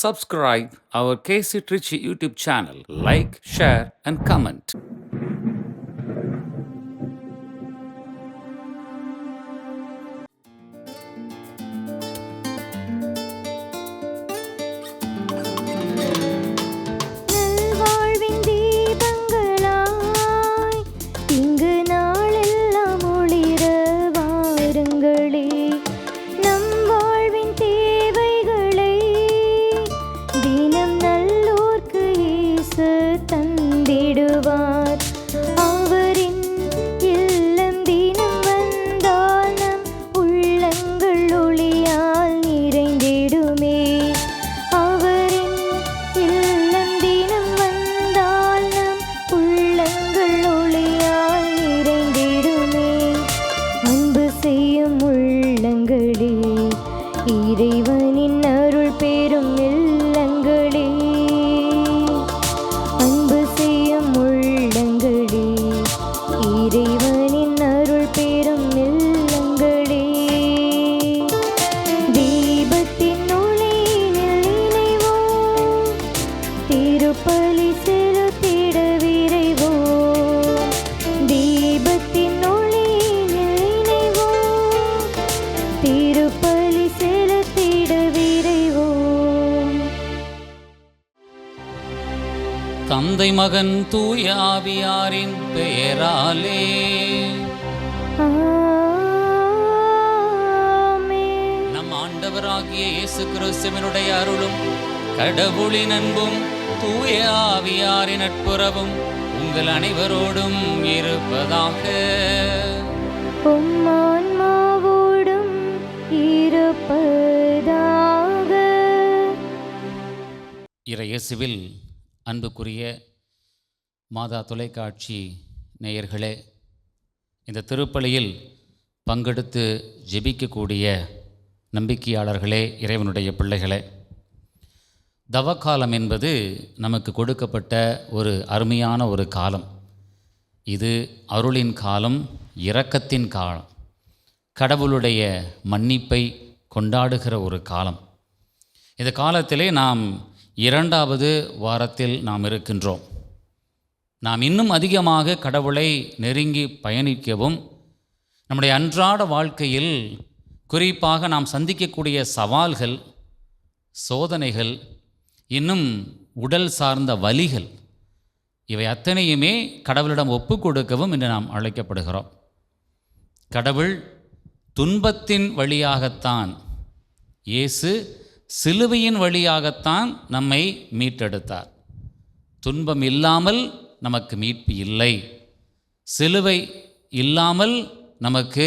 Subscribe our KC Trichy YouTube channel. Like, share, and comment. நல்வாழ்வின் தீபங்களாய் இங்கு நாளெல்லாம் ஒளிர வாருங்களே. நம் வாழ்வின் தேவைகளை தினம் நல்லோர்க்கு இயேசு தந்திடுவார். அவரின் இல்லம் தினம் வந்தால் நம் உள்ளங்கள் ஒளியால் நிறைந்திடுமே. அவரின் இல்லம் தினம் வந்தால் நம் உள்ளங்கள் ஒளியால் நிறைந்திடுமே. அன்பு செய்யும் உள்ளங்களே, இறைவனின் அருள் பெறும் இல்லங்களே. அன்பு செய்யும் உள்ளங்களே, இறைவனின் அருள் பெறும் இல்லங்களே. தீபத்தின் ஒளியினில் இணைவோம், திருப்பலி செலுத்திட விரைவோம். தீபத்தின் ஒளியினில் இணைவோம், திருப்பலி செலுத்திட விரைவோம். தந்தை மகன் தூய ஆவியாரின் பெயராலே ஆமென். நம் ஆண்டவராகிய இயேசு கிறிஸ்துவினுடைய அருளும் கடவுளின் அன்பும் தூய ஆவியாரின் நட்புறவும் உங்கள் அனைவரோடும் இருப்பதாக. உம் ஆன்மாவோடும் இருப்பதாக. இறையேசுவில் அன்புக்குரிய மாதா தொலைக்காட்சி நேயர்களே, இந்த திருப்பலியில் பங்கெடுத்து ஜெபிக்கக்கூடிய நம்பிக்கையாளர்களே, இறைவனுடைய பிள்ளைகளே, தவக்காலம் என்பது நமக்கு கொடுக்கப்பட்ட ஒரு அருமையான ஒரு காலம். இது அருளின் காலம், இரக்கத்தின் காலம், கடவுளுடைய மன்னிப்பை கொண்டாடுகிற ஒரு காலம். இந்த காலத்திலே நாம் 2வது வாரத்தில் நாம் இருக்கின்றோம். நாம் இன்னும் அதிகமாக கடவுளை நெருங்கி பயணிக்கவும், நம்முடைய அன்றாட வாழ்க்கையில் குறிப்பாக நாம் சந்திக்கக்கூடிய சவால்கள், சோதனைகள், இன்னும் உடல் சார்ந்த வலிகள், இவை அத்தனையுமே கடவுளிடம் ஒப்பு கொடுக்கவும் இன்று நாம் அழைக்கப்படுகிறோம். கடவுள் துன்பத்தின் வழியாகத்தான், இயேசு சிலுவையின் வழியாகத்தான் நம்மை மீட்டெடுத்தார். துன்பம் இல்லாமல் நமக்கு மீட்பு இல்லை, சிலுவை இல்லாமல் நமக்கு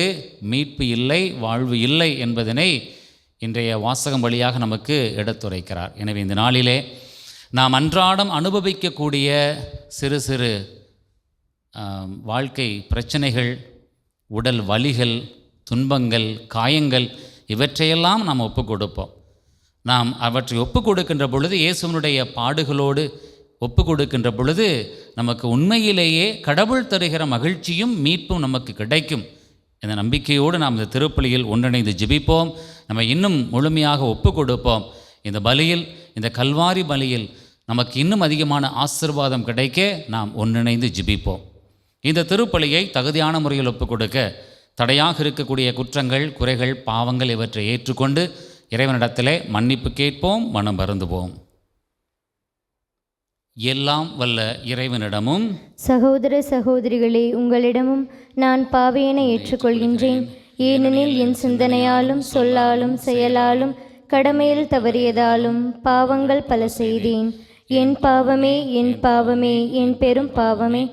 மீட்பு இல்லை, வாழ்வு இல்லை என்பதனை இன்றைய வாசகம் வழியாக நமக்கு எடுத்துரைக்கிறார். எனவே இந்த நாளிலே நாம் அன்றாடம் அனுபவிக்கக்கூடிய சிறு சிறு வாழ்க்கை பிரச்சனைகள், உடல் வலிகள், துன்பங்கள், காயங்கள், இவற்றையெல்லாம் நாம் ஒப்பு கொடுப்போம். நாம் அவற்றை ஒப்பு கொடுக்கின்ற பொழுது, இயேசுவினுடைய பாடுகளோடு ஒப்பு கொடுக்கின்ற பொழுது, நமக்கு உண்மையிலேயே கடவுள் தருகிற மகிழ்ச்சியும் மீட்பும் நமக்கு கிடைக்கும். இந்த நம்பிக்கையோடு நாம் இந்த திருப்பலியில் ஒன்றிணைந்து ஜெபிப்போம். நம்ம இன்னும் முழுமையாக ஒப்பு கொடுப்போம். இந்த பலியில், இந்த கல்வாரி பலியில் நமக்கு இன்னும் அதிகமான ஆசீர்வாதம் கிடைக்க நாம் ஒன்றிணைந்து ஜெபிப்போம். இந்த திருப்பலியை தகுதியான முறையில் ஒப்பு கொடுக்க தடையாக இருக்கக்கூடிய குற்றங்கள், குறைகள், பாவங்கள் இவற்றை ஏற்றுக்கொண்டு இறைவனிடத்திலே மன்னிப்பு கேட்போம், மனம் வருந்துவோம். எல்லாம் வல்ல இறைவனிடமும் சகோதர சகோதரிகளே, உங்களிடமும் நான் பாவியனை ஏற்றுக்கொள்கின்றேன். ஏனெனில் என் சிந்தனையாலும் சொல்லாலும் செயலாலும் கடமையில் தவறியதாலும் பாவங்கள் பல செய்தேன். என் பாவமே, என் பாவமே, என் பெரும் பாவமே.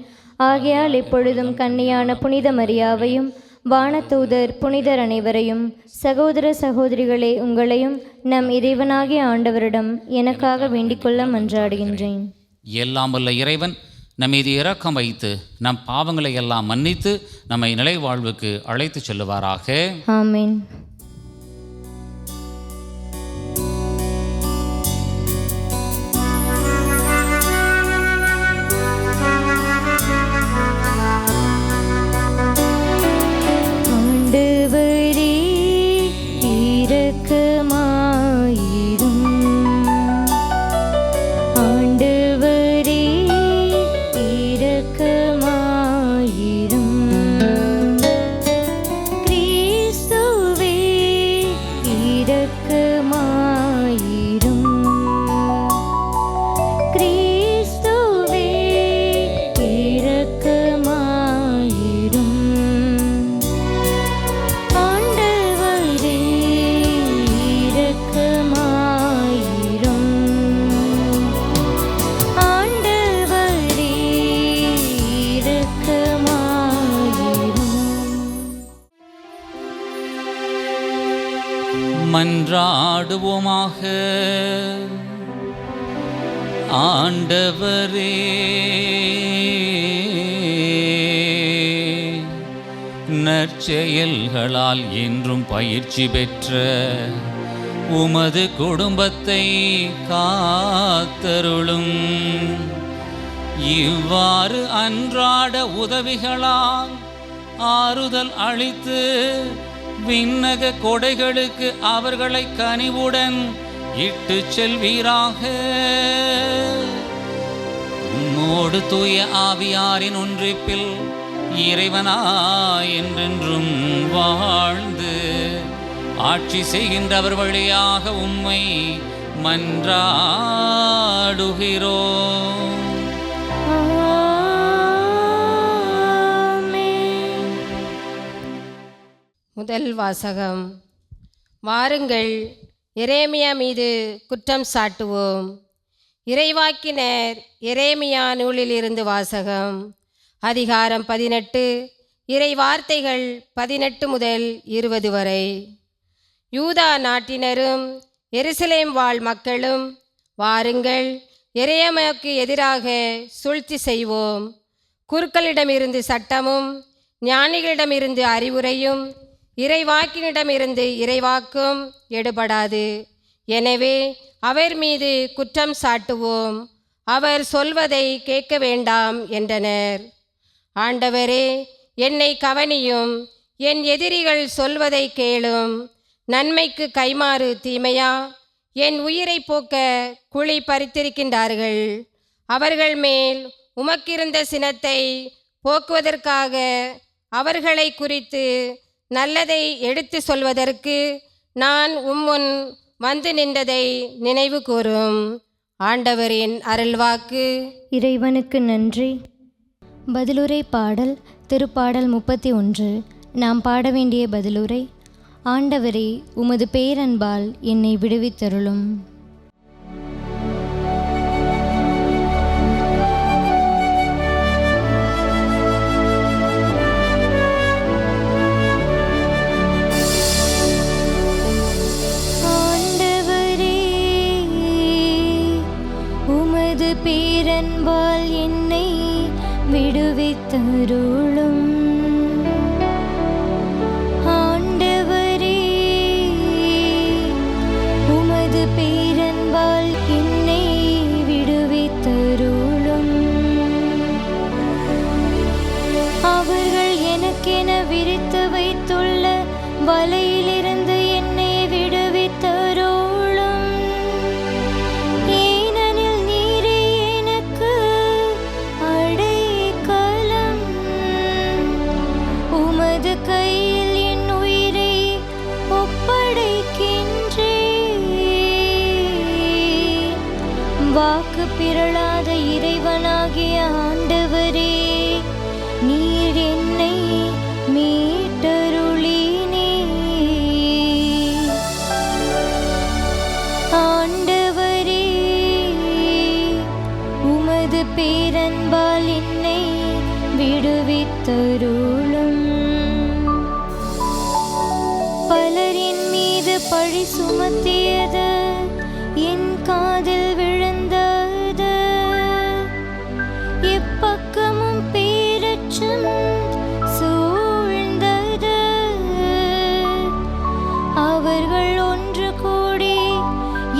ஆகையால் எப்பொழுதும் கன்னியான புனித மரியாவையும் வானதூதர் புனிதர் அனைவரையும், சகோதர சகோதரிகளே உங்களையும் நம் இறைவனாகிய ஆண்டவரிடம் எனக்காக வேண்டிக்கொள்ள மன்றாடுகின்றேன். எல்லாம் வல்ல இறைவன் நம் மீது இரக்கம் வைத்து நம் பாவங்களை எல்லாம் மன்னித்து நம்மை நிலை வாழ்வுக்கு அழைத்து செல்லுவாராக. ஆமென். ஆண்டவரே இரக்கமாயிரும். மன்றாடுவோமாக. ஆண்டவரே, நற்செயல்களால் என்றும் பயிற்சி பெற்ற உமது குடும்பத்தை காத்தருளும். இவ்வாறு அன்றாட உதவிகளால் ஆறுதல் அளித்து விண்ணக கொடைகளுக்கு அவர்களை கனிவுடன் இட்டு செல்வீராக. உம்மோடு தூய ஆவியாரின் ஒன்றிப்பில் இறைவனாய் என்றென்றும் வாழ்ந்து ஆட்சி செய்கின்றவர் வழியாக உம்மை மன்றாடுகிறோம். முதல் வாசகம். வாருங்கள், எரேமியா மீது குற்றம் சாட்டுவோம். இறைவாக்கினர் எரேமியா நூலிலிருந்து வாசகம். அதிகாரம் 18, இறை வார்த்தைகள் 18 முதல் 20 வரை. யூதா நாட்டினரும் எருசலேம் வாழ் மக்களும், வாருங்கள், எரேமியாவுக்கு எதிராக சூழ்ச்சி செய்வோம். குருக்களிடமிருந்து சட்டமும், ஞானிகளிடமிருந்து அறிவுரையும், இறைவாக்கினிடமிருந்து இறைவாக்கும் எடுபடாது. எனவே அவர் மீது குற்றம் சாட்டுவோம். அவர் சொல்வதை கேட்க வேண்டாம் என்றனர். ஆண்டவரே, என்னை கவனியும், என் எதிரிகள் சொல்வதை கேளும். நன்மைக்கு கைமாறு தீமையா? என் உயிரை போக்க குழி பறித்திருக்கின்றார்கள். அவர்கள் மேல் உமக்கிருந்த சினத்தை போக்குவதற்காக அவர்களை குறித்து நல்லதை எடுத்து சொல்வதற்கு நான் உம்முன் வந்து நின்றதை நினைவு கூரும். ஆண்டவரின் அருள்வாக்கு. இறைவனுக்கு நன்றி. பதிலுரை பாடல். திருப்பாடல் 31. நாம் பாட வேண்டிய பதிலுரை. ஆண்டவரே, உமது பேரன்பால் என்னை விடுவித்தருளும். ஆண்டவரே, உமது பேரன்பால் என்னை விடுவித்தருளும். ஆண்டவரே, உமது பேரன்பால் என்னை விடுவித்தருளும். அவர்கள் எனக்கென விரித்து வைத்துள்ள வலையிலிருந்து என்னை விடுவித்தருளும். ஏனெனில் நீரே எனக்கு அடைக்கலம். உமது கையில் என் உயிரை ஒப்படைக்கின்றேன். வாக்கு பிறழாத இறைவனாகிய ஆண்டவரே, நீர் என்னை மீட்டருளினே. ஆண்டவரே, உமது பேரன்பால் என்னை விடுவித்தருளும். பலரின் மீது பழி சுமத்தியது என் காதில் விழுந்தது. எப்பக்கமும் பேரச்சம் சூழ்ந்தது. அவர்கள் ஒன்று கூடி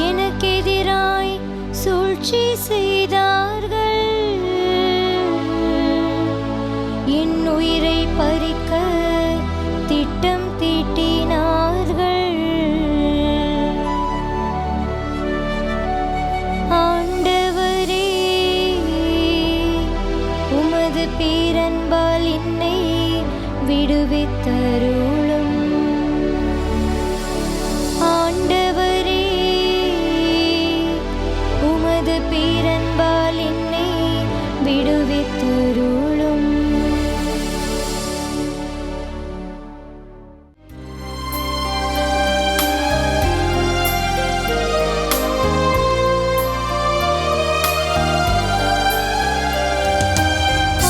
எனக்கெதிராய் சூழ்ச்சி செய்தார்கள். என் உயிரை பறிக்க திட்டம் தீட்டினார்கள். ஆண்டவரே, உமது பேரன்பால் என்னை விடுவித்தருளும். ஆண்டவரே, உமது பேரன்பால் என்னை விடுவித்தருளும்.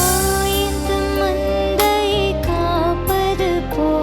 ஆயத்தம் மந்தையை காப்பது போல்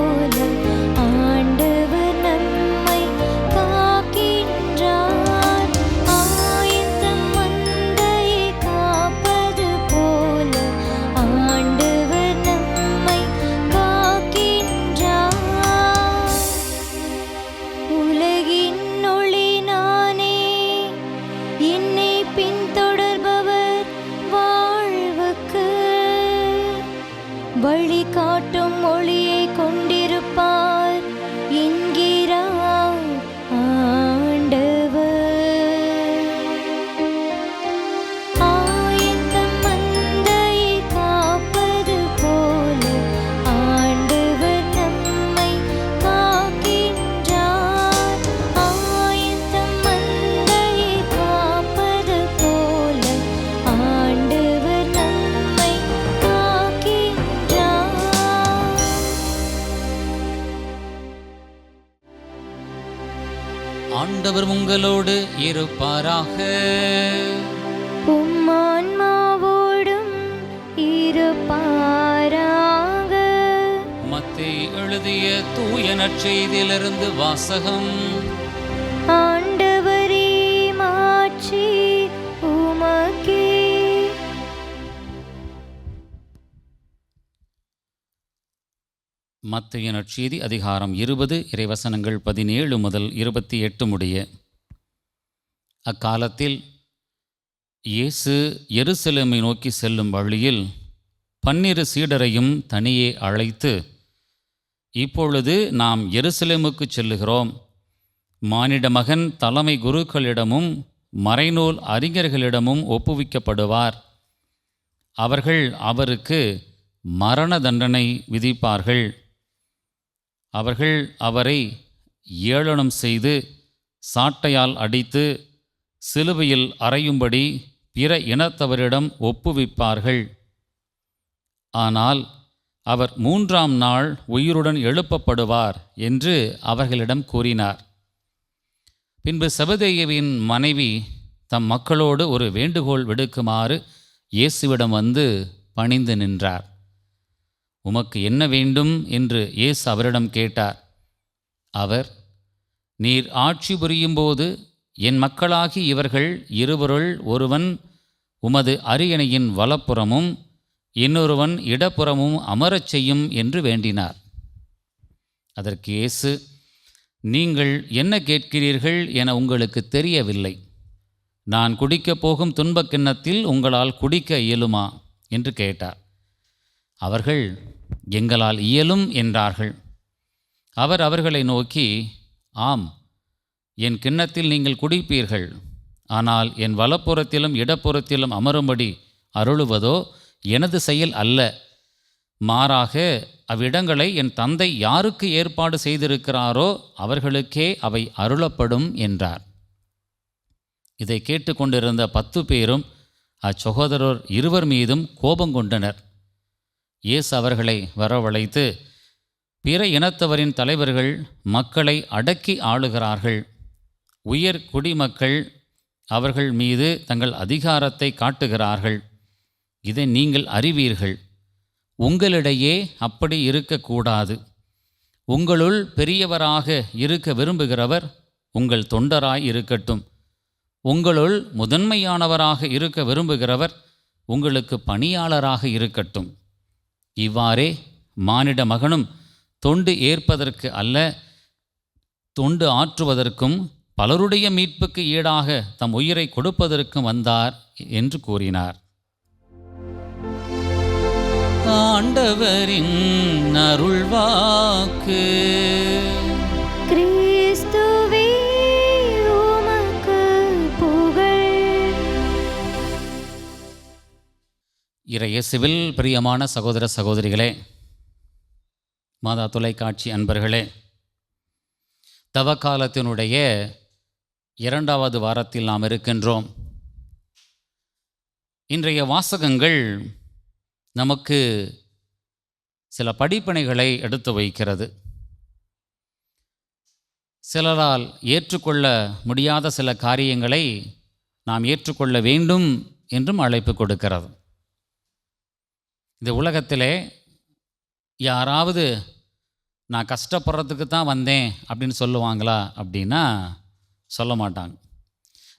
ஆண்டவர் உங்களோடு இருப்பாராக. உம் ஆன்மாவோடும் இருப்பாராக. மத்தேயு எழுதிய தூய நற்செய்தியிலிருந்து வாசகம். ஆண்டவரே, மாட்சி உமக்கே. மத்தேயு நற்செய்தி அதிகாரம் 20 இறைவசனங்கள் 17 முதல் 28 முடிய. அக்காலத்தில் இயேசு எருசலேமை நோக்கி செல்லும் வழியில் 12 சீடரையும் தனியே அழைத்து, இப்பொழுது நாம் எருசலேமுக்கு செல்லுகிறோம். மானிட மகன் தலைமை குருக்களிடமும் மறைநூல் அறிஞர்களிடமும் ஒப்புவிக்கப்படுவார். அவர்கள் அவருக்கு மரண தண்டனை விதிப்பார்கள். அவர்கள் அவரை ஏளனம் செய்து சாட்டையால் அடித்து சிலுவையில் அறையும்படி பிற இனத்தவரிடம் ஒப்புவிப்பார்கள். ஆனால் அவர் 3ஆம் நாள் உயிருடன் எழுப்பப்படுவார் என்று அவர்களிடம் கூறினார். பின்பு செபதேயுவின் மனைவி தம் மக்களோடு ஒரு வேண்டுகோள் விடுக்குமாறு இயேசுவிடம் வந்து பணிந்து நின்றார். உமக்கு என்ன வேண்டும் என்று இயேசு அவரிடம் கேட்டார். அவர், நீர் ஆட்சி புரியும்போது என் மக்களாகி இவர்கள் இருவருள் ஒருவன் உமது அரியணையின் வலப்புறமும் இன்னொருவன் இடப்புறமும் அமரச் செய்யும் என்று வேண்டினார். அதற்கு இயேசு, நீங்கள் என்ன கேட்கிறீர்கள் என உங்களுக்கு தெரியவில்லை. நான் குடிக்கப் போகும் துன்பக் கிண்ணத்தில் உங்களால் குடிக்க இயலுமா என்று கேட்டார். அவர்கள், எங்களால் இயலும் என்றார்கள். அவர் அவர்களை நோக்கி, ஆம், என் கிண்ணத்தில் நீங்கள் குடிப்பீர்கள். ஆனால் என் வலப்புறத்திலும் இடப்புறத்திலும் அமரும்படி அருளுவதோ எனது செயல் அல்ல. மாறாக அவ்விடங்களை என் தந்தை யாருக்கு ஏற்பாடு செய்திருக்கிறாரோ அவர்களுக்கே அவை அருளப்படும் என்றார். இதை கேட்டுக்கொண்டிருந்த 10 பேரும் அச்சகோதரர் 2 மீதும் கோபங்கொண்டனர். இயேசு அவர்களை வரவழைத்து, பிற இனத்தவரின் தலைவர்கள் மக்களை அடக்கி ஆளுகிறார்கள். உயர் குடிமக்கள் அவர்கள் மீது தங்கள் அதிகாரத்தை காட்டுகிறார்கள். இதை நீங்கள் அறிவீர்கள். உங்களிடையே அப்படி இருக்கக்கூடாது. உங்களுள் பெரியவராக இருக்க விரும்புகிறவர் உங்கள் தொண்டராய் இருக்கட்டும். உங்களுள் முதன்மையானவராக இருக்க விரும்புகிறவர் உங்களுக்கு பணியாளராக இருக்கட்டும். இவ்வாறே மானிட மகனும் தொண்டு ஏற்பதற்கு அல்ல, தொண்டு ஆற்றுவதற்கும் பலருடைய மீட்புக்கு ஈடாக தம் உயிரை கொடுப்பதற்கும் வந்தார் என்று கூறினார். ஆண்டவரின் அருள்வாக்கு. கிறிஸ்துவே, உமக்கு புகழ். இறையேசுவில் பிரியமான சகோதர சகோதரிகளே, மாதா தொலைக்காட்சி அன்பர்களே, தவக்காலத்தினுடைய 2வது வாரத்தில் நாம் இருக்கின்றோம். இன்றைய வாசகங்கள் நமக்கு சில படிப்பினைகளை எடுத்து வைக்கிறது. சிலரால் ஏற்றுக்கொள்ள முடியாத சில காரியங்களை நாம் ஏற்றுக்கொள்ள வேண்டும் என்றும் அழைப்பு கொடுக்கிறது. இந்த உலகத்திலே யாராவது நான் கஷ்டப்படுறதுக்கு தான் வந்தேன் அப்படின்னு சொல்லுவாங்களா அப்படின்னா சொல்ல மாட்டாங்க.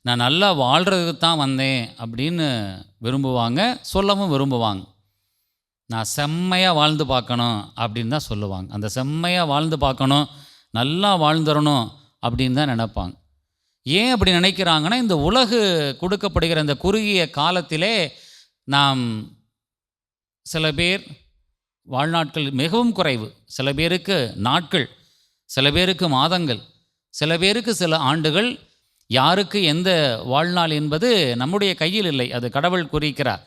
நான் நல்லா வாழ்கிறதுக்கு தான் வந்தேன் அப்படின்னு விரும்புவாங்க, சொல்லவும் விரும்புவாங்க. நான் செம்மையாக வாழ்ந்து பார்க்கணும் அப்படின்னு தான் சொல்லுவாங்க. அந்த செம்மையாக வாழ்ந்து பார்க்கணும், நல்லா வாழ்ந்துடணும் அப்படின்னு தான் நினைப்பாங்க. ஏன் அப்படி நினைக்கிறாங்கன்னா, இந்த உலகு கொடுக்கப்படுகிற இந்த குறுகிய காலத்திலே நாம் சில பேர் வாழ்நாட்கள் மிகவும் குறைவு. சில பேருக்கு நாட்கள், சில பேருக்கு மாதங்கள், சில பேருக்கு சில ஆண்டுகள். யாருக்கு எந்த வாழ்நாள் என்பது நம்முடைய கையில் இல்லை, அது கடவுள் குறிக்கிறார்.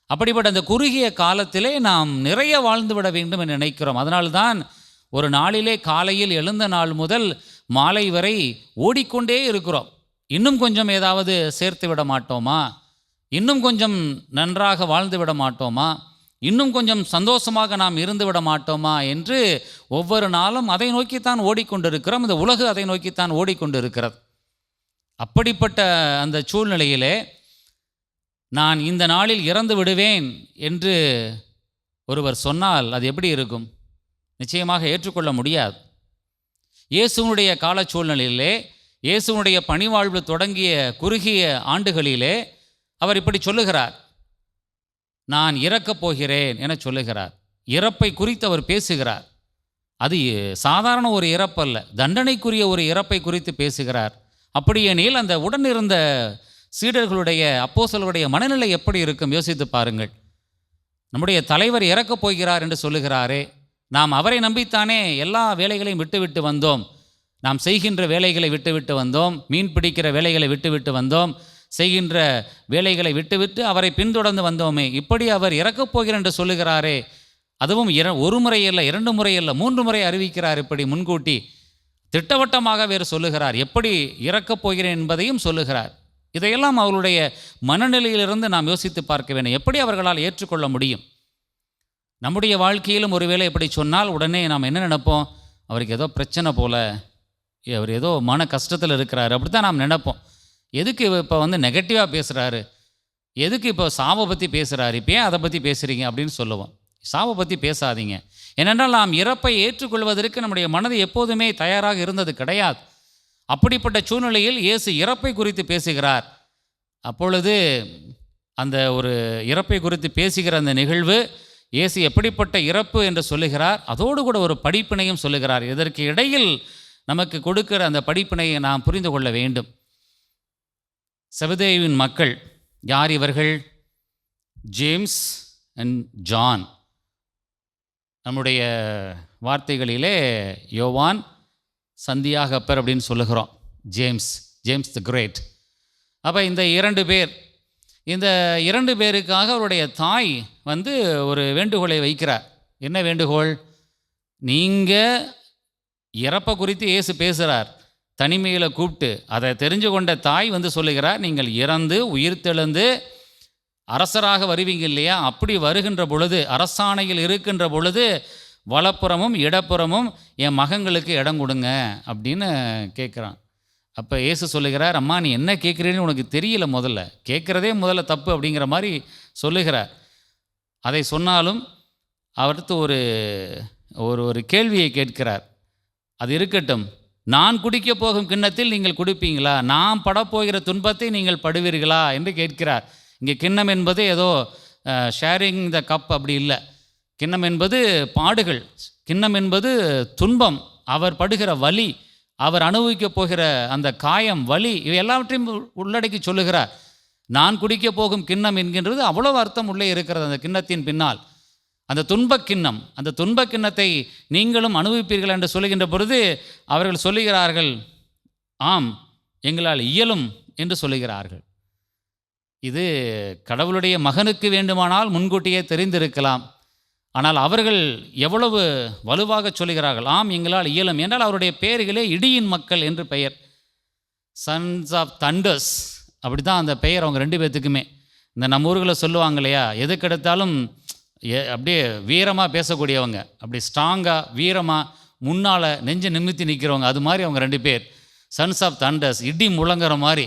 அப்படிப்பட்ட அந்த குறுகிய காலத்திலே நாம் நிறைய வாழ்ந்துவிட வேண்டும் என்று நினைக்கிறோம். அதனால்தான் ஒரு நாளிலே காலையில் எழுந்த நாள் முதல் மாலை வரை ஓடிக்கொண்டே இருக்கிறோம். இன்னும் கொஞ்சம் ஏதாவது சேர்த்து விட மாட்டோமா? இன்னும் கொஞ்சம் நன்றாக வாழ்ந்து விட மாட்டோமா? இன்னும் கொஞ்சம் சந்தோஷமாக நாம் இருந்து விட மாட்டோமா என்று ஒவ்வொரு நாளும் அதை நோக்கித்தான் ஓடிக்கொண்டிருக்கிறோம். இந்த உலகு அதை நோக்கித்தான் ஓடிக்கொண்டிருக்கிறது. அப்படிப்பட்ட அந்த சூழ்நிலையிலே நான் இந்த நாளில் இறந்து விடுவேன் என்று ஒருவர் சொன்னால் அது எப்படி இருக்கும்? நிச்சயமாக ஏற்றுக்கொள்ள முடியாது. இயேசுவனுடைய கால சூழ்நிலையிலே, இயேசுவனுடைய பணிவாழ்வு தொடங்கிய குறுகிய ஆண்டுகளிலே அவர் இப்படி சொல்லுகிறார், நான் இறக்கப் போகிறேன் என சொல்லுகிறார். இறப்பை குறித்து அவர் பேசுகிறார். அது சாதாரண ஒரு இறப்பல்ல, தண்டனைக்குரிய ஒரு இறப்பை குறித்து பேசுகிறார். அப்படியெனில் அந்த உடனிருந்த சீடர்களுடைய அப்போஸ்தலர்களுடைய மனநிலை எப்படி இருக்கும்? யோசித்து பாருங்கள். நம்முடைய தலைவர் இறக்கப் போகிறார் என்று சொல்லுகிறாரே, நாம் அவரை நம்பித்தானே எல்லா வேலைகளையும் விட்டுவிட்டு வந்தோம். நாம் செய்கின்ற வேலைகளை விட்டுவிட்டு வந்தோம், மீன் பிடிக்கிற வேலைகளை விட்டுவிட்டு வந்தோம், செய்கின்ற வேலைகளை விட்டுவிட்டு அவரை பின்தொடர்ந்து வந்தோமே. இப்படி அவர் இறக்கப் போகிறார் என்று சொல்லுகிறாரே, அதுவும் ஒரு முறை அல்ல, 2 முறை அல்ல, 3 முறை அறிவிக்கிறார். இப்படி முன்கூட்டி திட்டவட்டமாக வேறு சொல்லுகிறார். எப்படி இறக்கப் போகிறேன் என்பதையும் சொல்லுகிறார். இதையெல்லாம் அவர்களுடைய மனநிலையிலிருந்து நாம் யோசித்து பார்க்க வேண்டும். எப்படி அவர்களால் ஏற்றுக்கொள்ள முடியும்? நம்முடைய வாழ்க்கையிலும் ஒருவேளை எப்படி சொன்னால் உடனே நாம் என்ன நினைப்போம்? அவருக்கு ஏதோ பிரச்சனை போல, அவர் ஏதோ மன கஷ்டத்தில் இருக்கிறார், அப்படி தான் நாம் நினைப்போம். எதுக்கு இப்போ நெகட்டிவாக பேசுகிறாரு, எதுக்கு இப்போ சாவை பற்றி பேசுகிறாரு, இப்போ ஏன் அதை பற்றி பேசுகிறீங்க அப்படின்னு சொல்லுவோம். சாவை பற்றி பேசாதீங்க. ஏனென்றால் நாம் இறப்பை ஏற்றுக்கொள்வதற்கு நம்முடைய மனது எப்போதுமே தயாராக இருந்தது கிடையாது. அப்படிப்பட்ட சூழ்நிலையில் இயேசு இறப்பை குறித்து பேசுகிறார். அப்பொழுது அந்த ஒரு இறப்பை குறித்து பேசுகிற அந்த நிகழ்வு, இயேசு எப்படிப்பட்ட இறப்பு என்று சொல்லுகிறார், அதோடு கூட ஒரு படிப்பினையும் சொல்லுகிறார். இதற்கு இடையில் நமக்கு கொடுக்கிற அந்த படிப்பினையை நாம் புரிந்து கொள்ள வேண்டும். செபதேயுவின் மக்கள் யார் இவர்கள்? James and John. நம்முடைய வார்த்தைகளிலே யோவான், சந்தியாகப்பர் அப்படின்னு சொல்லுகிறோம். ஜேம்ஸ் தி கிரேட். அப்போ இந்த 2 பேர், இந்த 2 பேருக்காக அவருடைய தாய் ஒரு வேண்டுகோளை வைக்கிறார். என்ன வேண்டுகோள்? நீங்கள் இறப்பை குறித்து இயேசு பேசுகிறார், தனிமையில் கூப்பிட்டு அதை தெரிஞ்சு கொண்ட தாய் சொல்லுகிறார், நீங்கள் இறந்து உயிர்த்தெழுந்து அரசராக வருவீங்க இல்லையா, அப்படி வருகின்ற பொழுது, அரசாணையில் இருக்கின்ற பொழுது வலப்புறமும் இடப்புறமும் என் மகங்களுக்கு இடம் கொடுங்க அப்படின்னு கேட்குறான். அப்போ இயேசு சொல்லுகிறார், அம்மா நீ என்ன கேட்குறேன்னு உனக்கு தெரியல, முதல்ல கேட்குறதே முதல்ல தப்பு அப்படிங்கிற மாதிரி சொல்லுகிறார். அதை சொன்னாலும் அவர்த்து ஒரு கேள்வியை கேட்கிறார். அது இருக்கட்டும், நான் குடிக்க போகும் கிண்ணத்தில் நீங்கள் குடிப்பீங்களா, நான் படப்போகிற துன்பத்தை நீங்கள் படுவீர்களா என்று கேட்கிறார். இங்கே கிண்ணம் என்பது ஏதோ ஷேரிங் த கப் அப்படி இல்லை. கிண்ணம் என்பது பாடுகள், கிண்ணம் என்பது துன்பம், அவர் படுகிற வலி, அவர் அனுபவிக்கப் போகிற அந்த காயம், வலி, இவை எல்லாவற்றையும் உள்ளடக்கி சொல்லுகிறார். நான் குடிக்க போகும் கிண்ணம் என்கின்றது அவ்வளவு அர்த்தம் உள்ளே இருக்கிறது. அந்த கிண்ணத்தின் பின்னால் அந்த துன்பக் கிண்ணம், அந்த துன்பக் கிண்ணத்தை நீங்களும் அனுபவிப்பீர்கள் என்று சொல்லுகின்ற பொழுது அவர்கள் சொல்லுகிறார்கள், ஆம் எங்களால் இயலும் என்று சொல்லுகிறார்கள். இது கடவுளுடைய மகனுக்கு வேண்டுமானால் முன்கூட்டியே தெரிந்திருக்கலாம். ஆனால் அவர்கள் எவ்வளவு வலுவாக சொல்லுகிறார்கள், ஆம் எங்களால் இயலும் என்றால் அவருடைய பெயர்களே இடியின் மக்கள் என்று பெயர். சன்ஸ் ஆஃப் தண்டர்ஸ், அப்படி தான் அந்த பெயர் அவங்க 2 பேர்த்துக்குமே. இந்த நம்ம ஊர்களில் சொல்லுவாங்க இல்லையா, எதுக்கெடுத்தாலும் அப்படியே வீரமாக பேசக்கூடியவங்க, அப்படி ஸ்ட்ராங்காக வீரமாக முன்னால் நெஞ்சு நிமித்தி நிற்கிறவங்க, அது மாதிரி அவங்க 2 பேர். சன்ஸ் ஆஃப் தண்டர்ஸ், இடி முழங்குற மாதிரி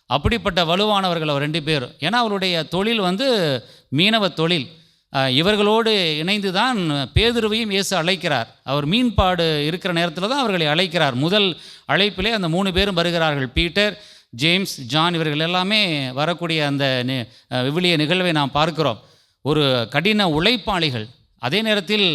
அப்படிப்பட்ட வலுவானவர்கள் அவர் 2 பேர். ஏன்னா அவருடைய தொழில் மீனவ தொழில். இவர்களோடு இணைந்து தான் பேதுருவையும் இயேசு அழைக்கிறார். அவர் மீன்பாடு இருக்கிற நேரத்தில் தான் அவர்களை அழைக்கிறார். முதல் அழைப்பிலே அந்த 3 பேரும் வருகிறார்கள். பீட்டர், ஜேம்ஸ், ஜான், இவர்கள் எல்லாமே வரக்கூடிய அந்த விவிலிய நிகழ்வை நாம் பார்க்கிறோம். ஒரு கடின உழைப்பாளிகள், அதே நேரத்தில்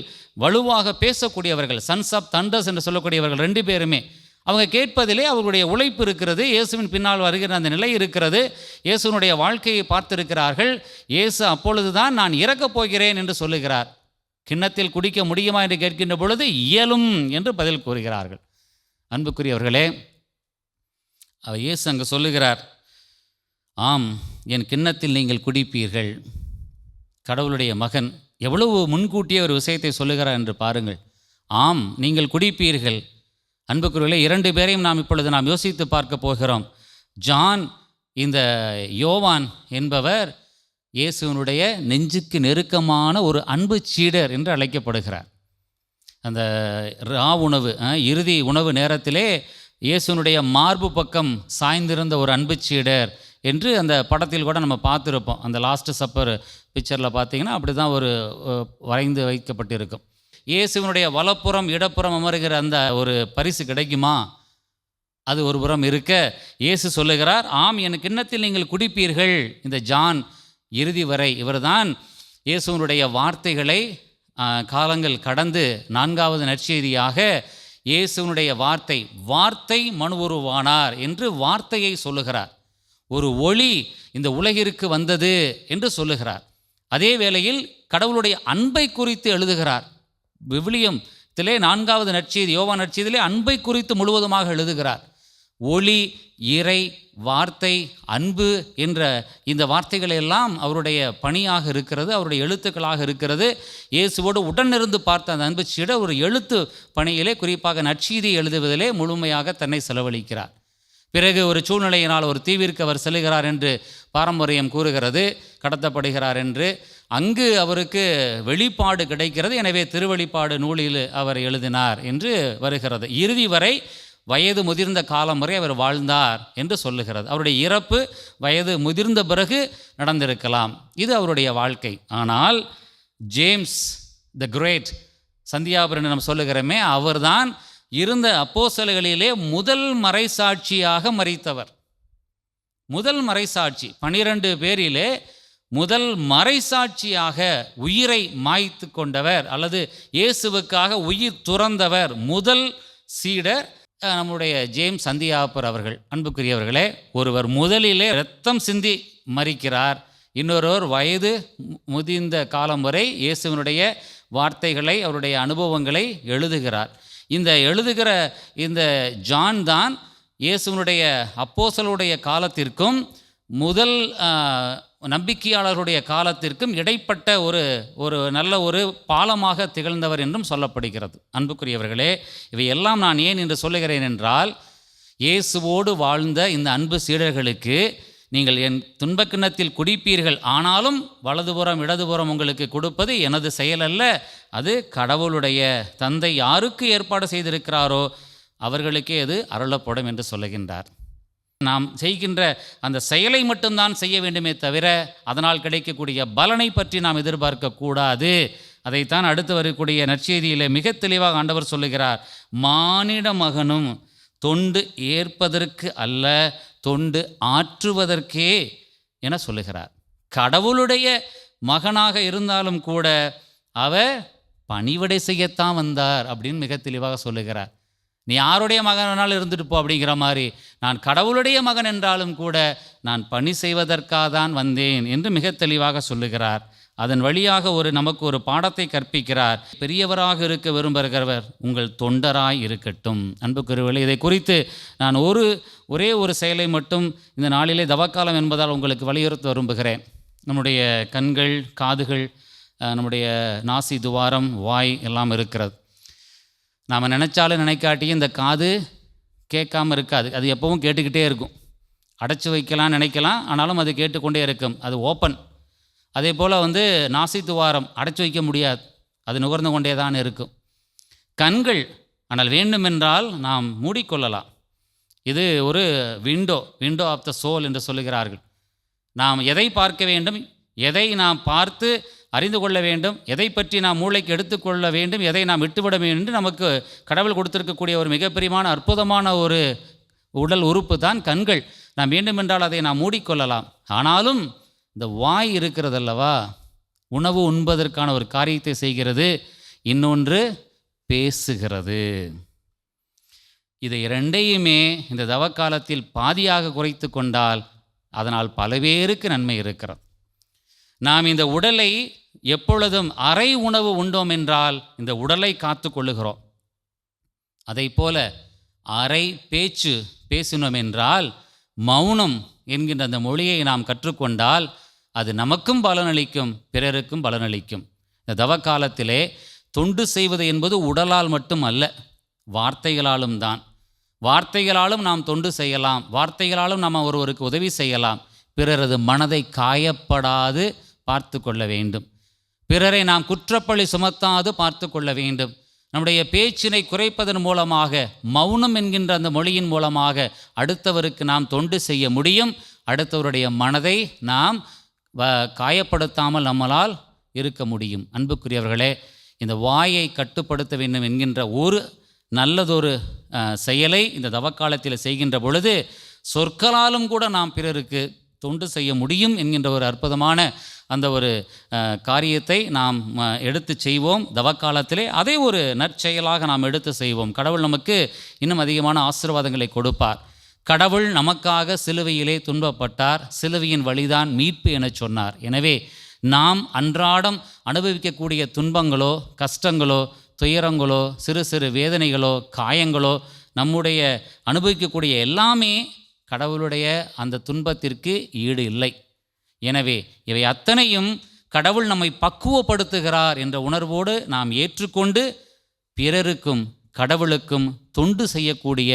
வலுவாக பேசக்கூடியவர்கள், சன்ஸ் ஆஃப் தண்டர்ஸ் என்று சொல்லக்கூடியவர்கள் 2 பேருமே. அவங்க கேட்பதிலே அவர்களுடைய உழைப்பு இருக்கிறது, இயேசுவின் பின்னால் வருகிற அந்த நிலை இருக்கிறது. இயேசுனுடைய வாழ்க்கையை பார்த்திருக்கிறார்கள். இயேசு அப்பொழுது தான் நான் இறக்கப் போகிறேன் என்று சொல்லுகிறார். கிண்ணத்தில் குடிக்க முடியுமா என்று கேட்கின்ற பொழுது இயலும் என்று பதில் கூறுகிறார்கள். அன்புக்குரியவர்களே, இயேசு அங்கே சொல்லுகிறார், ஆம் என் கிண்ணத்தில் நீங்கள் குடிப்பீர்கள். கடவுளுடைய மகன் எவ்வளவு முன்கூட்டியே ஒரு விஷயத்தை சொல்லுகிறார் என்று பாருங்கள். ஆம் நீங்கள் குடிப்பீர்கள். அன்புக்குரியவர்களே, 2 பேரையும் நாம் இப்பொழுது யோசித்து பார்க்க போகிறோம். ஜான், இந்த யோவான் என்பவர் இயேசுவினுடைய நெஞ்சுக்கு நெருக்கமான ஒரு அன்பு சீடர் என்று அழைக்கப்படுகிறார். அந்த உணவு இறுதி உணவு நேரத்திலே இயேசுனுடைய மார்பு பக்கம் சாய்ந்திருந்த ஒரு அன்பு சீடர் என்று அந்த படத்தில் கூட நம்ம பார்த்துருப்போம். அந்த லாஸ்ட் சப்பர் பிக்சரில் பார்த்தீங்கன்னா அப்படி தான் ஒரு வரைந்து வைக்கப்பட்டிருக்கும். இயேசுவினுடைய வலப்புறம் இடப்புறம் அமருகிற அந்த ஒரு பரிசு கிடைக்குமா? அது ஒரு புறம் இருக்க, இயேசு சொல்லுகிறார், ஆம், என் கிண்ணத்தில் நீங்கள் குடிப்பீர்கள். இந்த ஜான் இறுதி வரை இவர்தான் இயேசுவினுடைய வார்த்தைகளை காலங்கள் கடந்து 4வது நற்செய்தியாக இயேசுவினுடைய வார்த்தை மனு உருவானார் என்று வார்த்தையை சொல்லுகிறார். ஒரு ஒளி இந்த உலகிற்கு வந்தது என்று சொல்லுகிறார். அதே வேளையில் கடவுளுடைய அன்பை குறித்து எழுதுகிறார். விவிலியத்திலே 4வது நற்செய்தி யோவான் நற்செய்தியிலே அன்பை குறித்து முழுவதுமாக எழுதுகிறார். ஒளி, இறை, வார்த்தை, அன்பு என்ற இந்த வார்த்தைகள் எல்லாம் அவருடைய பணியாக இருக்கிறது, அவருடைய எழுத்துக்களாக இருக்கிறது. இயேசுவோடு உடனிருந்து பார்த்த அந்த அன்பு சீடர் ஒரு எழுத்து பணியிலே, குறிப்பாக நற்செய்தி எழுதுவதிலே முழுமையாக தன்னை செலவழிக்கிறார். பிறகு ஒரு சூழ்நிலையினால் ஒரு தீவிற்கு அவர் செல்கிறார் என்று பாரம்பரியம் கூறுகிறது, கடத்தப்படுகிறார் என்று. அங்கு அவருக்கு வெளிப்பாடு கிடைக்கிறது. எனவே திருவெளிப்பாடு நூலில் அவர் எழுதினார் என்று வருகிறது. இறுதி வரை வயது முதிர்ந்த காலம் வரை அவர் வாழ்ந்தார் என்று சொல்லுகிறது. அவருடைய இறப்பு வயது முதிர்ந்த பிறகு நடந்திருக்கலாம். இது அவருடைய வாழ்க்கை. ஆனால் ஜேம்ஸ் த கிரேட், சந்தியாபுரம் என்று நாம் சொல்லுகிறோமே, அவர்தான் இருந்த அப்போஸ்தலர்களிலே முதல் மறைசாட்சியாக மரித்தவர். முதல் மறைசாட்சி 12 பேரிலே முதல் மறைசாட்சியாக உயிரை மாய்த்து கொண்டவர் அல்லது இயேசுவுக்காக உயிர் துறந்தவர் முதல் சீடர் நம்முடைய ஜேம்ஸ் சந்தியாப்பர் அவர்கள். அன்புக்குரியவர்களே, ஒருவர் முதலிலே இரத்தம் சிந்தி மரிக்கிறார், இன்னொருவர் வயது முதிர்ந்த காலம் வரை இயேசுவினுடைய வார்த்தைகளை, அவருடைய அனுபவங்களை எழுதுகிறார். இந்த எழுதுகிற இந்த ஜான் தான் இயேசுவினுடைய அப்போஸ்தலருடைய காலத்திற்கும் முதல் நம்பிக்கையாளர்களுடைய காலத்திற்கும் இடைப்பட்ட ஒரு நல்ல ஒரு பாலமாக திகழ்ந்தவர் என்றும் சொல்லப்படுகிறது. அன்புக்குரியவர்களே, இவையெல்லாம் நான் ஏன் என்று சொல்லுகிறேன் என்றால், இயேசுவோடு வாழ்ந்த இந்த அன்பு சீடர்களுக்கு நீங்கள் என் துன்பக்கிண்ணத்தில் குடிப்பீர்கள், ஆனாலும் வலதுபுறம் இடதுபுறம் உங்களுக்கு கொடுப்பது எனது செயல் அல்ல, அது கடவுளுடைய தந்தை யாருக்கு ஏற்பாடு செய்திருக்கிறாரோ அவர்களுக்கே அது அருளப்படும் என்று சொல்லுகின்றார். நாம் செய்கின்ற அந்த செயலை மட்டும்தான் செய்ய வேண்டுமே தவிர அதனால் கிடைக்கக்கூடிய பலனை பற்றி நாம் எதிர்பார்க்கக்கூடாது. அதைத்தான் அடுத்து வரக்கூடிய நற்செய்தியிலே மிக தெளிவாக ஆண்டவர் சொல்லுகிறார், மானிட மகனும் தொண்டு ஏற்பதற்கு அல்ல, தொண்டு ஆற்றுவதற்கே என சொல்லுகிறார். கடவுளுடைய மகனாக இருந்தாலும் கூட அவர் பணிவிடை செய்யத்தான் வந்தார் அப்படின்னு மிக தெளிவாக சொல்லுகிறார். நீ யாருடைய மகன் வேணாலும் இருந்துட்டு போ அப்படிங்கிற மாதிரி, நான் கடவுளுடைய மகன் என்றாலும் கூட நான் பணி செய்வதற்காக தான் வந்தேன் என்று மிக தெளிவாக சொல்லுகிறார். அதன் வழியாக நமக்கு ஒரு பாடத்தை கற்பிக்கிறார். பெரியவராக இருக்க விரும்புகிறவர் உங்கள் தொண்டராய் இருக்கட்டும். அன்புக்குரியவர்களே, இதை குறித்து நான் ஒரே ஒரு செயலை மட்டும் இந்த நாளிலே தவக்காலம் என்பதால் உங்களுக்கு வலியுறுத்த விரும்புகிறேன். நம்முடைய கண்கள், காதுகள், நம்முடைய நாசி துவாரம், வாய் எல்லாம் இருக்கிறது. நாம் நினச்சாலும் நினைக்காட்டியும் இந்த காது கேட்காமல் இருக்காது, அது எப்பவும் கேட்டுக்கிட்டே இருக்கும். அடைச்சி வைக்கலாம் நினைக்கலாம், ஆனாலும் அது கேட்டுக்கொண்டே இருக்கும், அது ஓப்பன். அதே போல் நாசி துவாரம் அடைச்சி வைக்க முடியாது, அது நுகர்ந்து கொண்டே தான் இருக்கும். கண்கள் ஆனால் வேண்டுமென்றால் நாம் மூடிக்கொள்ளலாம். இது ஒரு விண்டோ ஆஃப் த சோல் என்று சொல்லுகிறார்கள். நாம் எதை பார்க்க வேண்டும், எதை நாம் பார்த்து அறிந்து கொள்ள வேண்டும், எதை பற்றி நாம் மூளைக்கு எடுத்துக்கொள்ள வேண்டும், எதை நாம் விட்டுவிட வேண்டும் என்று நமக்கு கடவுள் கொடுத்திருக்கக்கூடிய ஒரு மிகப்பெரியமான அற்புதமான ஒரு உடல் உறுப்பு தான் கண்கள். நாம் வேண்டுமென்றால் அதை நாம் மூடிக்கொள்ளலாம். ஆனாலும் இந்த வாய் இருக்கிறதல்லவா, உணவு உண்பதற்கான ஒரு காரியத்தை செய்கிறது, இன்னொன்று பேசுகிறது. இதை இரண்டையுமே இந்த தவக்காலத்தில் பாதியாக குறைத்து கொண்டால் அதனால் பல பேருக்கு நன்மை இருக்கிறது. நாம் இந்த உடலை எப்பொழுதும் அரை உணவு உண்டோம் என்றால் இந்த உடலை காத்து கொள்ளுகிறோம். அதை போல அரை பேச்சு பேசினோம் என்றால், மௌனம் என்கின்ற அந்த மொழியை நாம் கற்றுக்கொண்டால் அது நமக்கும் பலனளிக்கும், பிறருக்கும் பலனளிக்கும். இந்த தவக்காலத்திலே தொண்டு செய்வது என்பது உடலால் மட்டும் அல்ல, வார்த்தைகளாலும் தான். வார்த்தைகளாலும் நாம் தொண்டு செய்யலாம், வார்த்தைகளாலும் நாம் ஒருவருக்கு உதவி செய்யலாம். பிறரது மனதை காயப்படாது பார்த்து கொள்ள வேண்டும். பிறரை நாம் குற்றப்பழி சுமத்தாது பார்த்து கொள்ள வேண்டும். நம்முடைய பேச்சினை குறைப்பதன் மூலமாக, மௌனம் என்கின்ற அந்த மொழியின் மூலமாக அடுத்தவருக்கு நாம் தொண்டு செய்ய முடியும். அடுத்தவருடைய மனதை நாம் காயப்படுத்தாமல் நம்மளால் இருக்க முடியும். அன்புக்குரியவர்களே, இந்த வாயை கட்டுப்படுத்த வேண்டும் என்கின்ற ஒரு நல்லதொரு செயலை இந்த தவக்காலத்தில் செய்கின்ற பொழுது சொற்களாலும் கூட நாம் பிறருக்கு தொண்டு செய்ய முடியும் என்கின்ற ஒரு அற்புதமான அந்த ஒரு காரியத்தை நாம் எடுத்து செய்வோம். தவக்காலத்திலே அதை ஒரு நற்செயலாக நாம் எடுத்து செய்வோம். கடவுள் நமக்கு இன்னும் அதிகமான ஆசீர்வாதங்களை கொடுப்பார். கடவுள் நமக்காக சிலுவையிலே துன்பப்பட்டார். சிலுவையின் வழிதான் மீட்பு என சொன்னார். எனவே நாம் அன்றாடம் அனுபவிக்கக்கூடிய துன்பங்களோ, கஷ்டங்களோ, துயரங்களோ, சிறு சிறு வேதனைகளோ, காயங்களோ, நம்முடைய அனுபவிக்கக்கூடிய எல்லாமே கடவுளுடைய அந்த துன்பத்திற்கு ஈடு இல்லை. எனவே இவை அத்தனையும் கடவுள் நம்மை பக்குவப்படுத்துகிறார் என்ற உணர்வோடு நாம் ஏற்றுக்கொண்டு பிறருக்கும் கடவுளுக்கும் தொண்டு செய்யக்கூடிய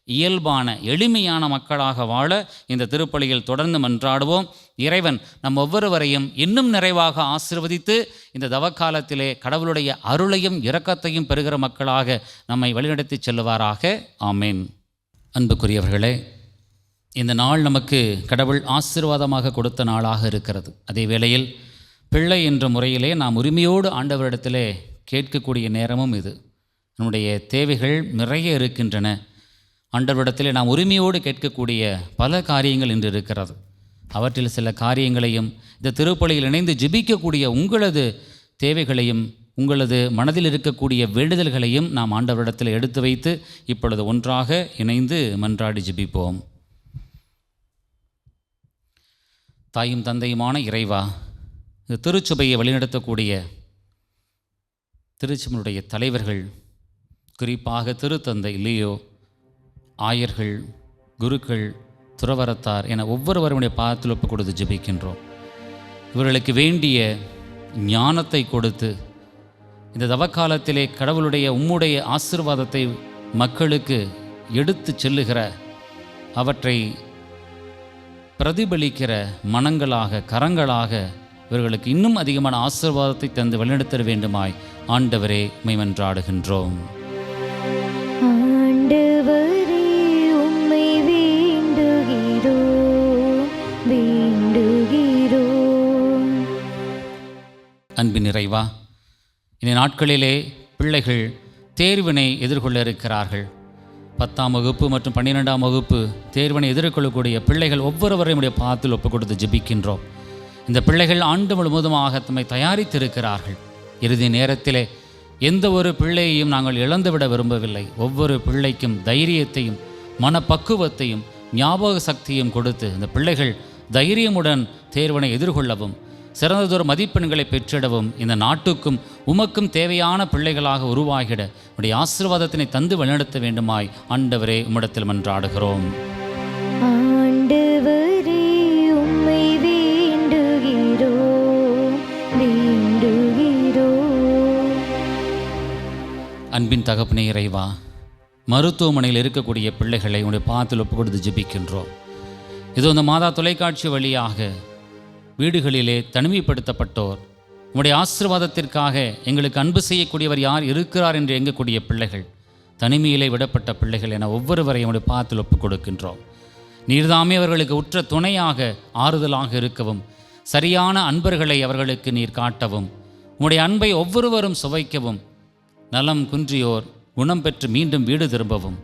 இயல்பான எளிமையான மக்களாக வாழ இந்த திருப்பலியில் தொடர்ந்து மன்றாடுவோம். இறைவன் நம் ஒவ்வொருவரையும் இன்னும் நிறைவாக ஆசீர்வதித்து இந்த தவக்காலத்திலே கடவுளுடைய அருளையும் இரக்கத்தையும் பெறுகிற மக்களாக நம்மை வழிநடத்தி செல்லுவாராக. ஆமேன். அன்புக்குரியவர்களே, இந்த நாள் நமக்கு கடவுள் ஆசீர்வாதமாக கொடுத்த நாளாக இருக்கிறது. அதே வேளையில் பிள்ளை என்ற முறையிலே நாம் உரிமையோடு ஆண்டவரிடத்திலே கேட்கக்கூடிய நேரமும் இது. நம்முடைய தேவைகள் நிறைய இருக்கின்றன. ஆண்டவரிடத்திலே நாம் உரிமையோடு கேட்கக்கூடிய பல காரியங்கள் இன்று இருக்கிறது. அவற்றில் சில காரியங்களையும் இந்த திருப்பலியில் இணைந்து ஜெபிக்கக்கூடிய உங்களது தேவைகளையும் உங்களது மனதில் இருக்கக்கூடிய வேண்டுதல்களையும் நாம் ஆண்டவரிடத்தில் எடுத்து வைத்து இப்பொழுது ஒன்றாக இணைந்து மன்றாடி ஜெபிப்போம். தாயும் தந்தையுமான இறைவா, இந்த திருச்சபையை வழிநடத்தக்கூடிய திருச்சபையுடைய தலைவர்கள், குறிப்பாக திருத்தந்தை லியோ, ஆயர்கள், குருக்கள், துறவரத்தார் என ஒவ்வொருவருடைய பாதத்தில் ஒப்பு கொடுத்து ஜெபிக்கின்றோம். இவர்களுக்கு வேண்டிய ஞானத்தை கொடுத்து இந்த தவக்காலத்திலே கடவுளுடைய உம்முடைய ஆசீர்வாதத்தை மக்களுக்கு எடுத்து செல்லுகிற, அவற்றை பிரதிபலிக்கிற மனங்களாக, கரங்களாக இவர்களுக்கு இன்னும் அதிகமான ஆசீர்வாதத்தை தந்து வழிநடத்த வேண்டுமாய் ஆண்டவரே உம்மை மன்றாடுகின்றோம். அன்பின் நிறைவா, இந்த நாட்களிலே பிள்ளைகள் தேர்வினை எதிர்கொள்ள இருக்கிறார்கள். 10ஆம் வகுப்பு மற்றும் 12ஆம் வகுப்பு தேர்வினை எதிர்கொள்ளக்கூடிய பிள்ளைகள் ஒவ்வொருவரையும் பாதத்தில் ஒப்புக் கொடுத்து ஜெபிக்கின்றோம். இந்த பிள்ளைகள் ஆண்டு முழுவதுமாக தம்மை தயாரித்திருக்கிறார்கள். இறுதி நேரத்திலே எந்த ஒரு பிள்ளையையும் நாங்கள் இழந்துவிட விரும்பவில்லை. ஒவ்வொரு பிள்ளைக்கும் தைரியத்தையும் மனப்பக்குவத்தையும் ஞாபக சக்தியும் கொடுத்து இந்த பிள்ளைகள் தைரியமுடன் தேர்வினை எதிர்கொள்ளவும் சிறந்ததொரு மதிப்பெண்களை பெற்றிடவும் இந்த நாட்டுக்கும் உமக்கும் தேவையான பிள்ளைகளாக உருவாகிட உடைய ஆசீர்வாதத்தினை தந்து வழிநடத்த வேண்டுமாய் ஆண்டவரே உம்மிடத்தில் மன்றாடுகிறோம். ஆண்டவரே உம்மை வேண்டுகிறோம், வேண்டுகிறோம். அன்பின் தகப்பனே இறைவா, மருத்துவமனையில் இருக்கக்கூடிய பிள்ளைகளை உடைய பாதத்தில் ஒப்பு கொடுத்து ஜெபிக்கின்றோம். இதோ இந்த மாதா தொலைக்காட்சி வழியாக வீடுகளிலே தனிமைப்படுத்தப்பட்டோர், உம்முடைய ஆசீர்வாதத்திற்காக எங்களுக்கு அன்பு செய்யக்கூடியவர் யார் இருக்கிறார் என்று எங்கக்கூடிய பிள்ளைகள், தனிமையிலே விடப்பட்ட பிள்ளைகள் என ஒவ்வொருவரையும் உடைய பாதத்தில் ஒப்புக் கொடுக்கின்றோம். நீர்தாமே அவர்களுக்கு உற்ற துணையாக ஆறுதலாக இருக்கவும், சரியான அன்பர்களை அவர்களுக்கு நீர் காட்டவும், உம்முடைய அன்பை ஒவ்வொருவரும் சுவைக்கவும், நலம் குன்றியோர் குணம் பெற்று மீண்டும் வீடு திரும்பவும்,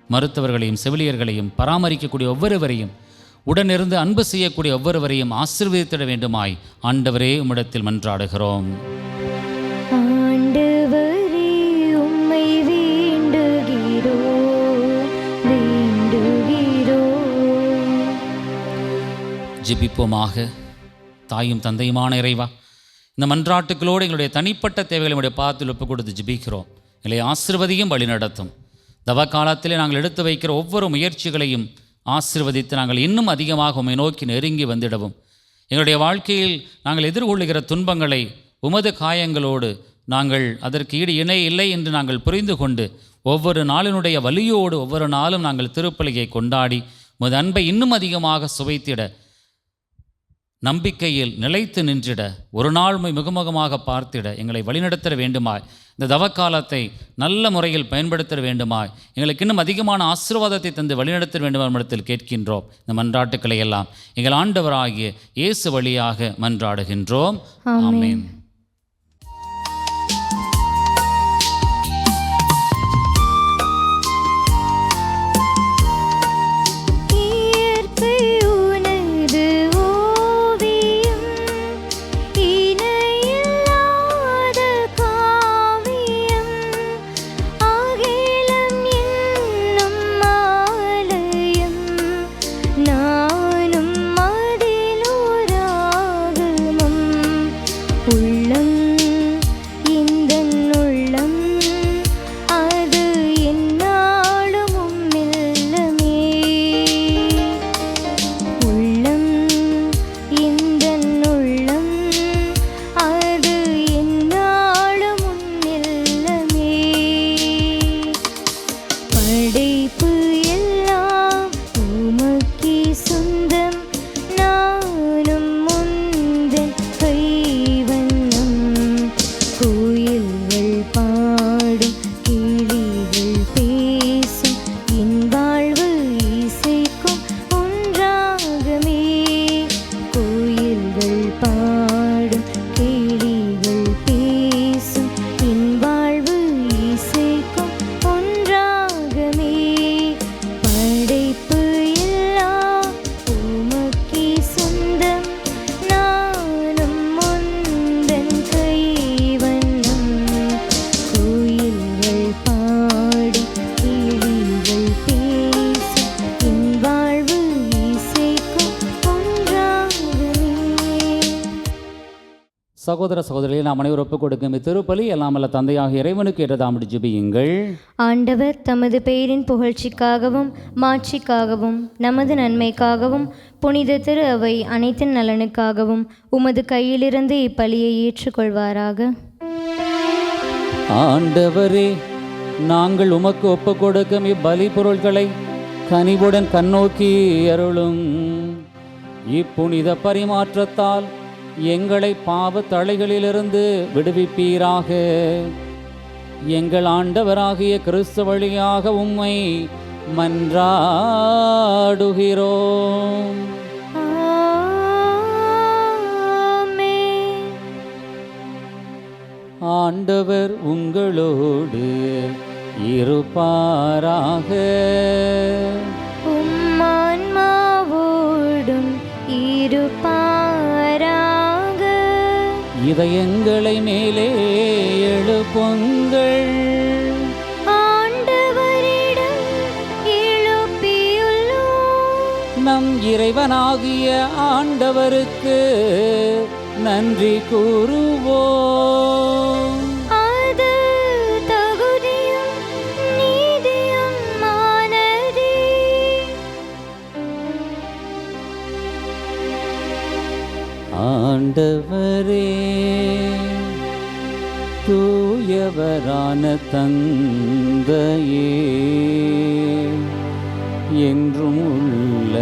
மருத்துவர்களையும் செவிலியர்களையும் பராமரிக்கக்கூடிய ஒவ்வொருவரையும், உடனிருந்து அன்பு செய்யக்கூடிய ஒவ்வொருவரையும் ஆசீர்வதித்திட வேண்டுமாய் ஆண்டவரே உம்மிடத்தில் மன்றாடுகிறோம். ஆண்டவரே உம்மை வேண்டுகிறோம், வேண்டுகிறோம். ஜெபிப்போமாக. தாயும் தந்தையுமான இறைவா, இந்த மன்றாட்டுகளோடு எங்களுடைய தனிப்பட்ட தேவைகளை நம்முடைய பாதத்தில் ஒப்புக் கொடுத்து ஜெபிக்கிறோம். எங்களை ஆசீர்வதியும் வழி நடத்தும். தவ காலத்திலே நாங்கள் எடுத்து வைக்கிற ஒவ்வொரு முயற்சிகளையும் ஆசீர்வதித்து நாங்கள் இன்னும் அதிகமாக உம்மை நோக்கி நெருங்கி வந்திடவும், எங்களுடைய வாழ்க்கையில் நாங்கள் எதிர்கொள்ளுகிற துன்பங்களை உமது காயங்களோடு நாங்கள் அதற்கு ஈடு இணை இல்லை என்று நாங்கள் புரிந்து கொண்டு ஒவ்வொரு நாளினுடைய வலியோடு ஒவ்வொரு நாளும் நாங்கள் திருப்பலியை கொண்டாடி உமது அன்பை இன்னும் அதிகமாக சுவைத்திட நம்பிக்கையில் நிலைத்து நின்றிட, ஒரு நாள் முகமுகமாக பார்த்திட எங்களை வழிநடத்த வேண்டுமாய், இந்த தவக்காலத்தை நல்ல முறையில் பயன்படுத்த வேண்டுமாய், எங்களுக்கு இன்னும் அதிகமான ஆசீர்வாதத்தை தந்து வழிநடத்த வேண்டும் இடத்தில் கேட்கின்றோம். இந்த மன்றாட்டுக்களை எல்லாம் எங்கள் ஆண்டவராகிய இயேசு வழியாக மன்றாடுகின்றோம். ஆமென். சகோதர சகோதரிகளை நாம் அனைவரும் ஒப்புக் கொடுக்கும் இத்திருப்பலி எல்லாமல்ல தந்தையாக இறைவனுக்கு ஏற்றதாம்படி ஜெபியுங்கள். ஆண்டவர் தமது பெயரின் புகழ்ச்சிக்காகவும் மாட்சிக்காகவும் நமது நன்மைக்காகவும் புனித திரு அவை அனைத்தின் நலனுக்காகவும் உமது கையிலிருந்து இப்பலியை ஏற்றுக்கொள்வாராக. ஆண்டவரே, நாங்கள் உமக்கு ஒப்புக் கொடுக்கும் இப்பலி பொருட்களை கனிவுடன் கண்ணோக்கி அருளும். இப்புனித பரிமாற்றத்தால் எங்களை பாவ தளைகளிலிருந்து விடுவிப்பீராக. எங்கள் ஆண்டவராகிய கிறிஸ்து வழியாக உம்மை மன்றாடுகிறோம். ஆண்டவர் உங்களோடு இருப்பாராக. உம்மான்மாவோடும் இருப்பாராக. இதயங்களை மேலே எழுப்புங்கள். ஆண்டவரிடம் எழுப்பியுள்ளோம். நம் இறைவனாகிய ஆண்டவருக்கு நன்றி கூறுவோம். அது தகுதியும் நீதியுமானதே. ஆண்டவரே, தூயவரான தந்தையே, என்றும் உள்ள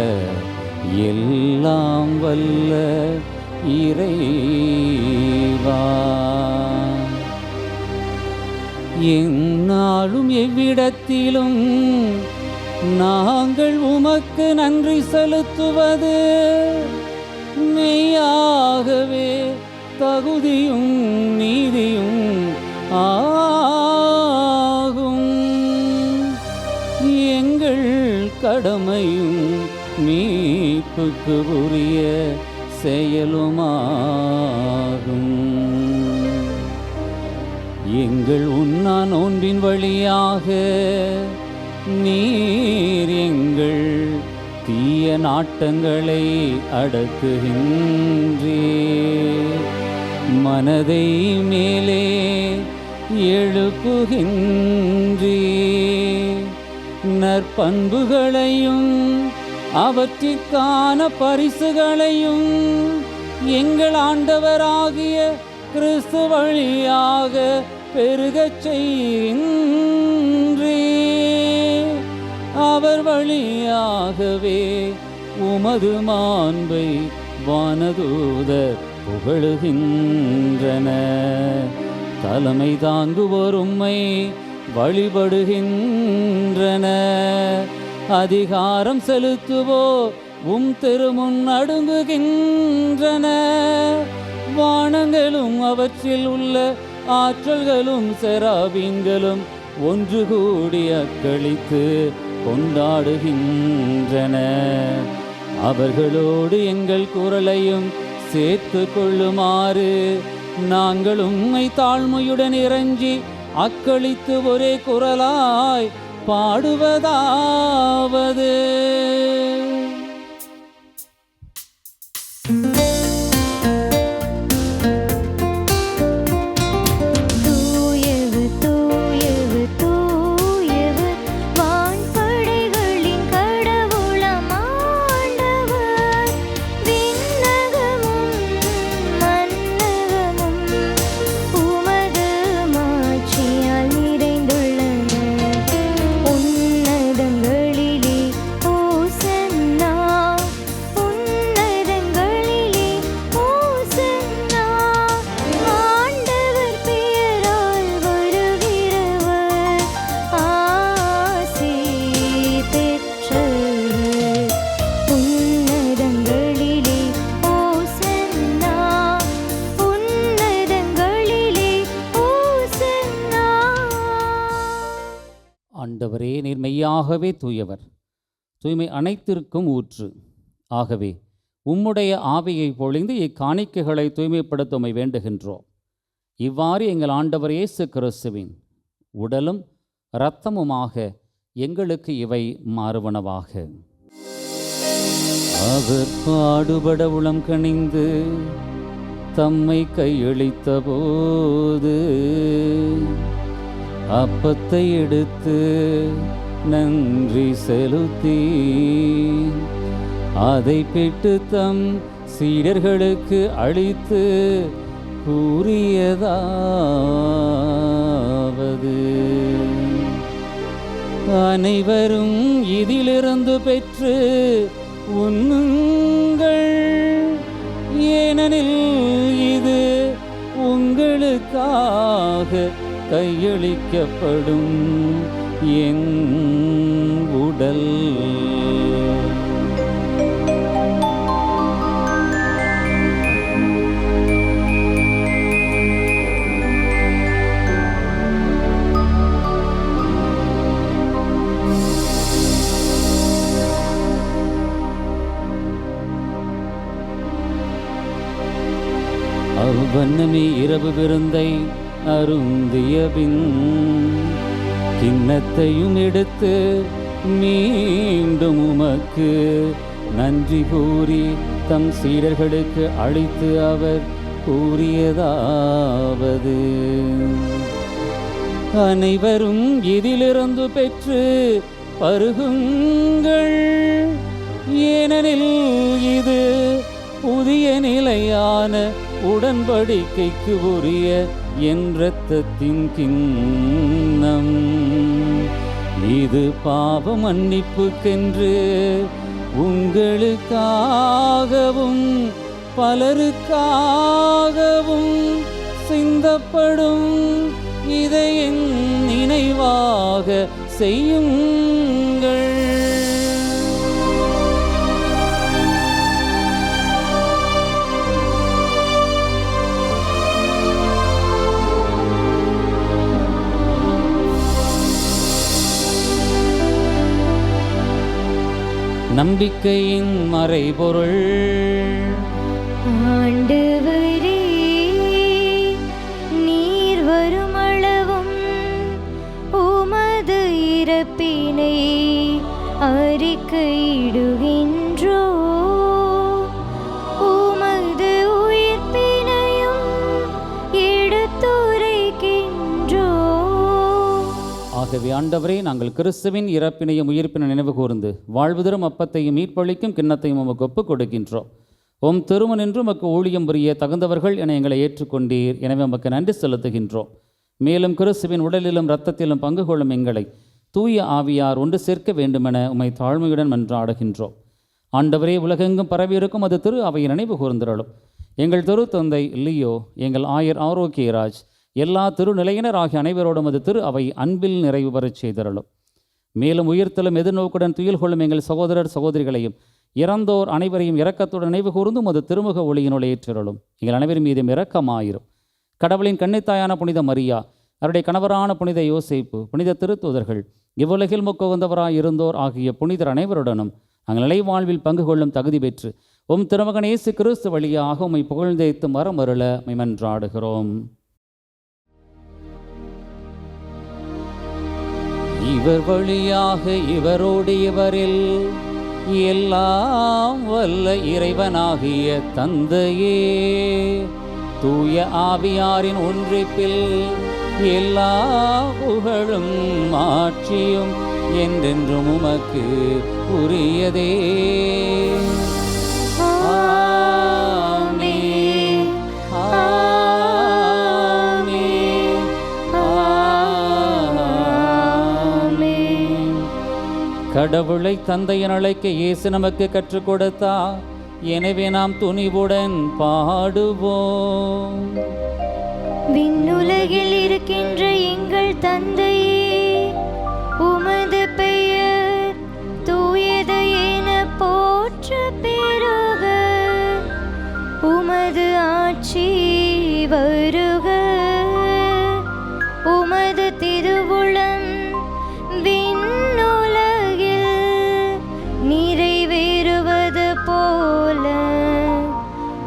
எல்லாம் வல்ல இறைவா, எந்நாளும் எவ்விடத்திலும் நாங்கள் உமக்கு நன்றி செலுத்துவது மெய்யாகவே தகுதியும் நீதியும் ஆகும். எங்கள் கடமையும் மீட்புக்கு உரிய செயலுமாகும். எங்கள் உண்ணா நோன்பின் வழியாக நீர் எங்கள் தீய நாட்டங்களை அடக்குகின்றீர். மனதை மேலே எழுப்புகின்றீர். நற்பண்புகளையும் அவற்றிற்கான பரிசுகளையும் எங்கள் ஆண்டவராகிய கிறிஸ்து வழியாக பெருகச் செய்கின்றீர். அவர் வழியாகவே உமது மாண்பை வானதூதர் புகழுகின்றன. தலைமை தாங்குவோர் உம்மை வழிபடுகின்றன. அதிகாரம் செலுத்துவோர் உம் திருமுன் நடுங்குகின்றன. வானங்களும் அவற்றில் உள்ள ஆற்றல்களும் செராபீன்களும் ஒன்று கூடி அக்களித்து கொண்டாடுகின்றன. அவர்களோடு எங்கள் குரலையும் சேர்த்து கொள்ளுமாறு நாங்கள் உம்மை தாழ்மையுடன் இறைஞ்சி அக்களித்து ஒரே குரலாய் பாடுவதாவது. ஆண்டவரே, நீர் மெய்யாகவே தூயவர், தூய்மை அனைத்திற்கும் ஊற்று. ஆகவே உம்முடைய ஆவியை பொழிந்து இக்காணிக்கைகளை தூய்மைப்படுத்த உம்மை வேண்டுகின்றோம். இவ்வாறு எங்கள் ஆண்டவர் இயேசு கிறிஸ்துவின் உடலும் இரத்தமுமாக எங்களுக்கு இவை மாறுவனவாக. அவர் பாடுபட உளம் கனிந்து தம்மை கையளித்த போது அப்பத்தை எடுத்து நன்றி செலுத்தி அதை பெற்று தம் சீடர்களுக்கு அளித்து கூறியதாவது, அனைவரும் இதிலிருந்து பெற்று உண்ணுங்கள், ஏனெனில் இது உங்களுக்காக கையளிக்கப்படும் என் உடல். அவ்வண்ணமே இரவு விருந்தை அருந்திய பின் கிண்ணத்தையும் எடுத்து மீண்டும் உமக்கு நன்றி கூறி தம் சீடர்களுக்கு அளித்து அவர் கூறியதாவது, அனைவரும் இதிலிருந்து பெற்று பருகுங்கள், ஏனெனில் இது புதிய நிலையான உடன்படிக்கைக்கு உரிய என் இரத்தத்தின் கிண்ணம். இது பாவ மன்னிப்புக்கென்று உங்களுக்காகவும் பலருக்காகவும் சிந்தப்படும். இதை என் நினைவாக செய்யுங்கள். நம்பிக்கையின் மறைபொருள். ஆண்டவரே, நீர் வருமளவும் உமது இறப்பினை அறிக்கையிடுகின்றோ, உமது உயிர்ப்பினையும் எடுத்துரைக்கின்றோ. ஆகவே ஆண்டவரே, நாங்கள் கிறிஸ்துவின் இறப்பினையும் உயிர்ப்பினை நினைவு கூர்ந்து வாழ்வு தரும் அப்பத்தையும் மீட்பளிக்கும் கிண்ணத்தையும் உமக்கு ஒப்புக் கொடுக்கின்றோம். உம் திருமணின்று உமக்கு ஊழியம் புரிய தகுந்தவர்கள் என எங்களை ஏற்றுக்கொண்டீர். எனவே உமக்கு நன்றி செலுத்துகின்றோம். மேலும் கிறிஸ்துவின் உடலிலும் இரத்தத்திலும் பங்கு கொள்ளும் எங்களை தூய ஆவியார் ஒன்று சேர்க்க வேண்டுமென உம்மை தாழ்மையுடன் மன்றாடுகின்றோம். ஆண்டவரே, உலகெங்கும் பரவியிருக்கும் அது திரு அவை நினைவு கூர்ந்திரளும். எங்கள் திரு தந்தை லியோ, எங்கள் ஆயர் ஆரோக்கியராஜ், எல்லா திருநிலையினர் ஆகிய அனைவரோடும் அது திரு அவை அன்பில் நிறைவு பெறச் செய்திரளும். மேலும் உயிர்த்தலும் எதிர்நோக்குடன் துயில் கொள்ளும் எங்கள் சகோதரர் சகோதரிகளையும் இறந்தோர் அனைவரையும் இரக்கத்துடன் நினைவு கூர்ந்தும் அது திருமுக ஒளியினுள் ஏற்றிரளும். எங்கள் அனைவரும் மீதும் இரக்கமாயிரும். கடவுளின் கன்னித்தாயான புனித மரியா, அவருடைய கணவரான புனித யோசேப்பு, புனித திருத்தூதர்கள், இவ்வுலகில் முக்குவந்தவராய் இருந்தோர் ஆகிய புனிதர் அனைவருடனும் நாங்கள் நிலை வாழ்வில் பங்கு கொள்ளும் தகுதி பெற்று உம் திருமகன் இயேசு கிறிஸ்து வழியாக உம்மை புகழ்ந்தேத்து மரமருள மன்றாடுகிறோம். இவர் வழியாக இவரோடு இவரில் எல்லாம் வல்ல இறைவனாகிய தந்தையே, தூய ஆவியாரின் ஒன்றிப்பில் எல்லா புகழும் ஆட்சியும் என்றென்றும் உமக்கு உரியதே. ஆமென், ஆமென், ஆமென். கடவுளை தந்தையின் அழைக்க இயேசு நமக்கு கற்றுக் கொடுத்தார். எனவே நாம் துணிவுடன் பாடுவோம். விண்ணுலகில் இருக்கின்ற எங்கள் தந்தையே, உமது பெயர் தூயது என போற்ற பெறுக. உமது ஆட்சி வருக. உமது திருவுளம் விண்ணுலகில் நிறைவேறுவது போல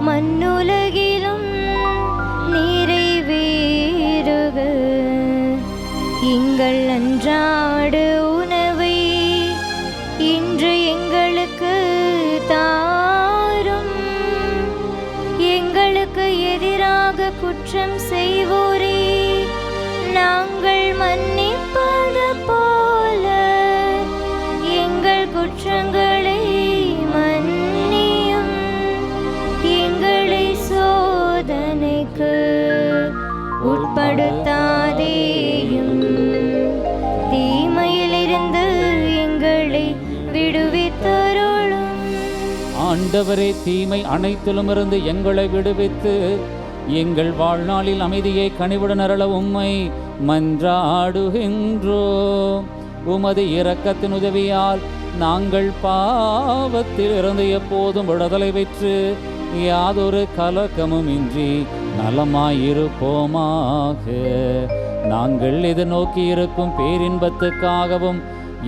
மண்ணுலகிலும் நிறைவேறுக. எங்கள் அன்றாட உணவை இன்று எங்களுக்கு தாரும். எங்களுக்கு எதிராக குற்றம் செய்வோரே நாங்கள் மன்னிப்பது போல எங்கள் குற்றங்களை மன்னியும். எங்களை சோதனைக்கு உட்படுத்தாதேயும், தீமையிலிருந்து எங்களை விடுவித்தருளும். ஆண்டவரே, தீமை அனைத்திலும் இருந்து எங்களை விடுவித்து எங்கள் வாழ்நாளில் அமைதியை கனிவுடன் அருள உம்மை மன்றாடுகின்றோம். உமது இரக்கத்தின் உதவியால் நாங்கள் பாவத்தில் இருந்து எப்போதும் விடுதலை பெற்று யாதொரு கலக்கமும் இன்றி நலமாயிருப்போமாக. நாங்கள் எதிர்நோக்கி இருக்கும் பேரின்பத்துக்காகவும்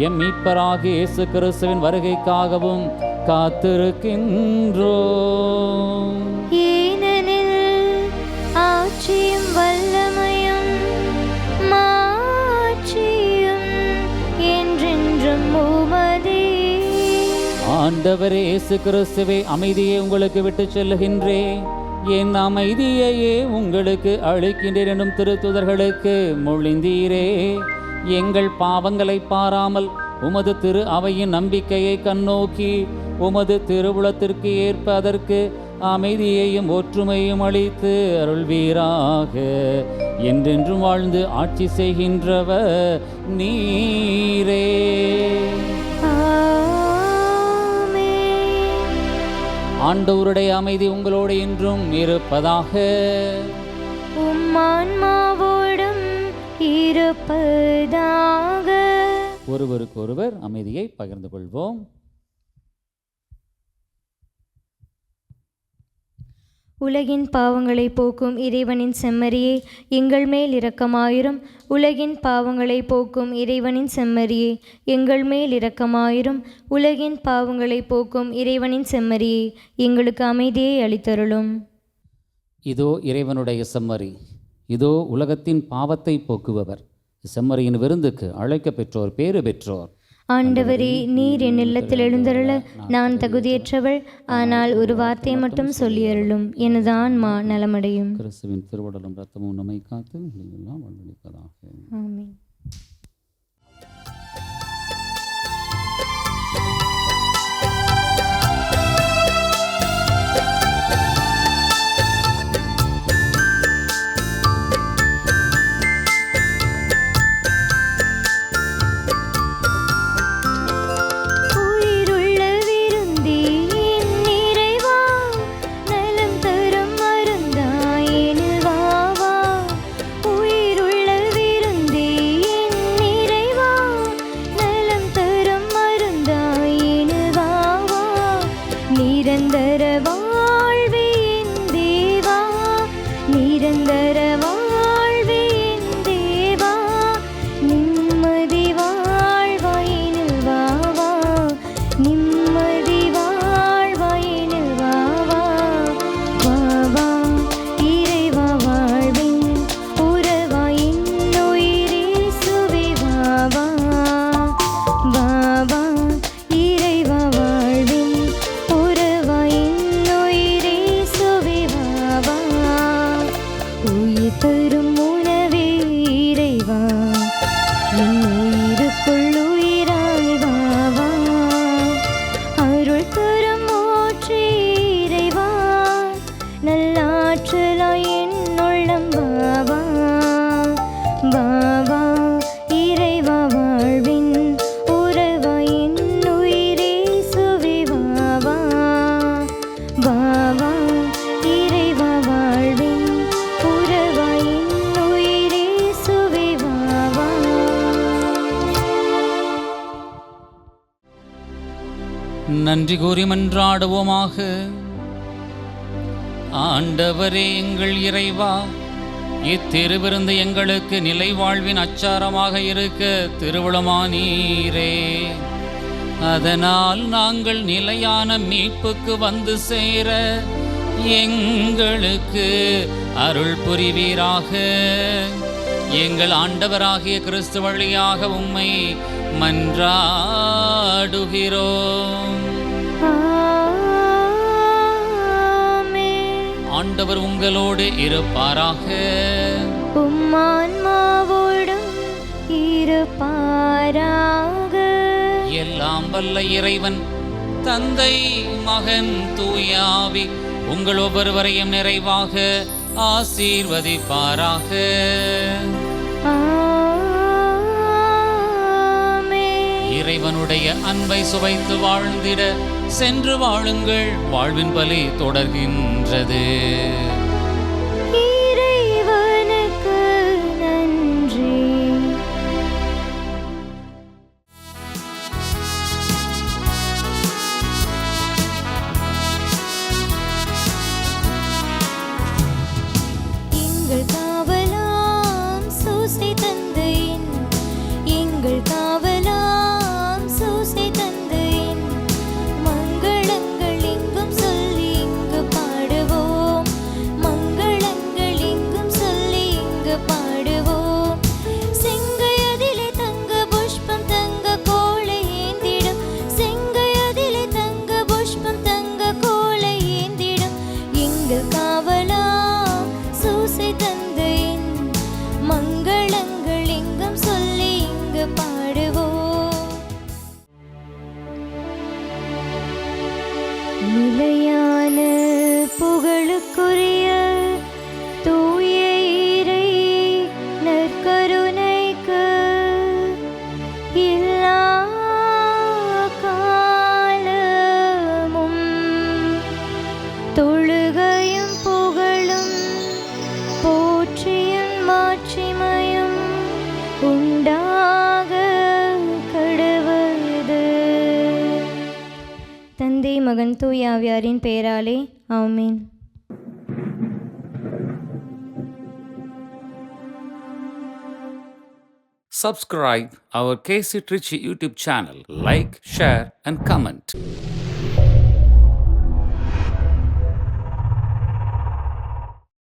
எம் மீட்பராகிய இயேசு கிறிஸ்துவின் வருகைக்காகவும் காத்திருக்கின்றோம். ஏனெனில் ஆட்சியும் வல்லமையும் மாட்சியும் என்றென்றும் உமதே. ஆண்டவரே இயேசு கிறிஸ்துவே, அமைதியை உங்களுக்கு விட்டு செல்லுகின்றேன், என் அமைதியையே உங்களுக்கு அளிக்கின்றேன் எனும் திருத்தூதர்களுக்கு மொழிந்தீரே. எங்கள் பாவங்களை பாராமல் உமது திரு அவையின் நம்பிக்கையை கண்ணோக்கி உமது திருவுளத்திற்கு ஏற்ப அதற்கு அமைதியையும் ஒற்றுமையும் அளித்து அருள்வீராக. என்றென்றும் வாழ்ந்து ஆட்சி செய்கின்றவர் நீரே. ஆண்டவருடைய அமைதி உங்களோடு என்றும் இருப்பதாக. உம்மான்மாவோடும் இருப்பதாக. ஒருவருக்கொருவர் அமைதியை பகிர்ந்து கொள்வோம். உலகின் பாவங்களை போக்கும் இறைவனின் செம்மறியே, எங்கள் மேல் இரக்கமாயிரும். உலகின் பாவங்களை போக்கும் இறைவனின் செம்மறியே, எங்கள் மேல் இரக்கமாயிரும். உலகின் பாவங்களை போக்கும் இறைவனின் செம்மறியே, எங்களுக்கு அமைதியை அளித்தருளும். இதோ இறைவனுடைய செம்மறி, இதோ உலகத்தின் பாவத்தை போக்குபவர். செம்மறியின் விருந்துக்கு அழைக்க பெற்றோர் பேறு பெற்றோர். ஆண்டவரே, நீர் என் இல்லத்தில் எழுந்தருள நான் தகுதியற்றவள். ஆனால் ஒரு வார்த்தை மட்டும் சொல்லியருளும், எனது ஆன்மா நலமடையும். கிறிஸ்துவின் திருவுடலும் இரத்தமும் நம்மை காத்து எல்லாம் வாழ்வளிப்பதாக. ஆமென். உயிருள்ள விருந்தே, நன்றி கூறி மன்றாடுவோமாக. ஆண்டவரே எங்கள் இறைவா, இத்திருவிருந்து எங்களுக்கு நிலை வாழ்வின் அச்சாரமாக இருக்க திருவுளமானீரே. அதனால் நாங்கள் நிலையான மீட்புக்கு வந்து சேர எங்களுக்கு அருள் புரிவீராக. எங்கள் ஆண்டவராகிய கிறிஸ்து வழியாக உம்மை மன்றாடுகிறோம். ஆண்டவர் உங்களோடு இருப்பாராக. உம்மான்மாவோடும் இருப்பாராக. எல்லாம் வல்ல இறைவன் தந்தை, மகன், தூயாவி உங்கள் ஒவ்வொருவரையும் நிறைவாக ஆசீர்வதிப்பாராக. இறைவனுடைய அன்பை சுவைத்து வாழ்ந்திட சென்று வாழுங்கள். வாழ்வின் பலி தொடர்கின்றது. இறைவனுக்கு நன்றி. எங்கள் காவலாம் சூசை தந்தையின், எங்கள் காவலாம் சூசை தந்தையின் மங்களங்கள் எங்கும் சொல்லி இங்கு பாடுவோம். மங்களங்கள் எங்கும் சொல்லி இங்கு பாடுவோம். செங்கையதிலே தங்க புஷ்பம் தங்க கோலை ஏந்திடும், செங்கையதிலே தங்க புஷ்பம் தங்க கோலை ஏந்திடும் எங்கள் காவலாம் சூசை தந்தையின் மங்களங்கள் எங்கும் சொல்லி இங்கு பாடுவோம். நிலையான புகழுக்குரிய தூய இறை நற்கருணைக்கு எல்லா காலமும் தொழுகையும் புகழும் போற்றியும் மாட்சிமையும் உண்டாக கடவது. தந்தை, மகன், தூய ஆவியாரின் பெயராலே ஆமென். Subscribe our KC Trichy YouTube channel. Like, share and comment.